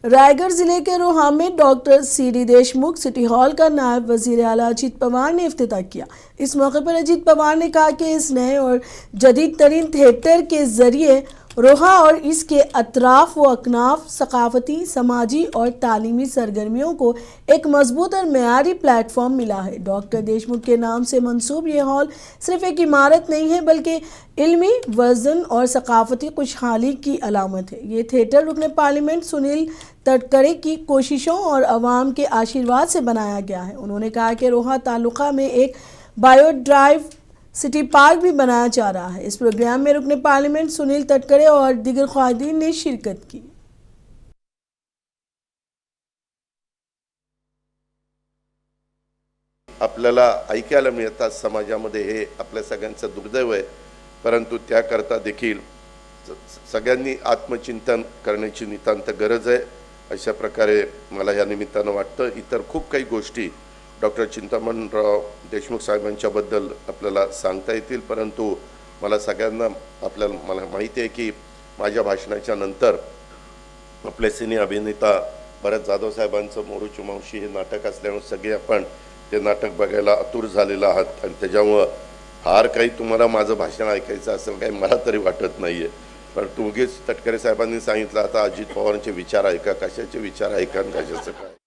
रायगढ़ जिले के रोहा में doctor CD Deshmukh city hall का नायब वजीर आला अजीत पवार ने इफ्तिताह किया। इस मौके पर अजीत पवार ने कहा कि इस नए और जदीद तरीन थिएटर के जरिए रोहा और इसके अतराफ व अकनाफ सकाफती, समाजी और तालीमी सरगर्मियों को एक मजबूत और मेयारी प्लेटफॉर्म मिला है। डॉक्टर देशमुख के नाम से मंसूब ये हॉल सिर्फ एक इमारत नहीं है बल्कि इल्मी वजन और सकाफती खुशहाली की अलामत है। ये थिएटर रुकने पार्लियामेंट सुनील तटकरे की कोशिशों और अवाम के आशीर्वाद से बनाया गया है। उन्होंने कहा कि रोहा तालुका में एक बायोड्राइव सिटी पार्क भी बनाया जा रहा है। इस प्रोग्राम में रुकने पार्लियामेंट सुनील तटकरे और दीगर ख्वातीन ने शिरकत की। आपल्याला ऐकायला मिळतात समाजामध्ये हे आपल्या सगळ्यांचं दुर्दैव आहे, परंतु त्याकरता देखील सगळ्यांनी आत्मचिंतन करण्याची नितांत गरज आहे अशा प्रकारे मला या निमित्तानं वाटतं। इतर खूप काही गोष्टी डॉक्टर चिंतामणराव देशमुख साहेबांच्याबद्दल आपल्याला सांगता येतील, परंतु मला सगळ्यांना मला माहिती आहे की माझ्या भाषणाच्या नंतर आपले सिने अभिनेता भरत जाधव साहेबांचं मोरूची मावशी हे नाटक असल्यामुळे सगळे आपण ते नाटक बघायला आतुर झालेलं आहात आणि त्याच्यामुळं फार काही तुम्हाला माझं भाषण ऐकायचं असेल काही मला तरी वाटत नाही आहे। पण उगीच तटकरे साहेबांनी सांगितलं आता अजित पवारांचे विचार ऐका, कशाचे विचार ऐका आणि कशाचं काय।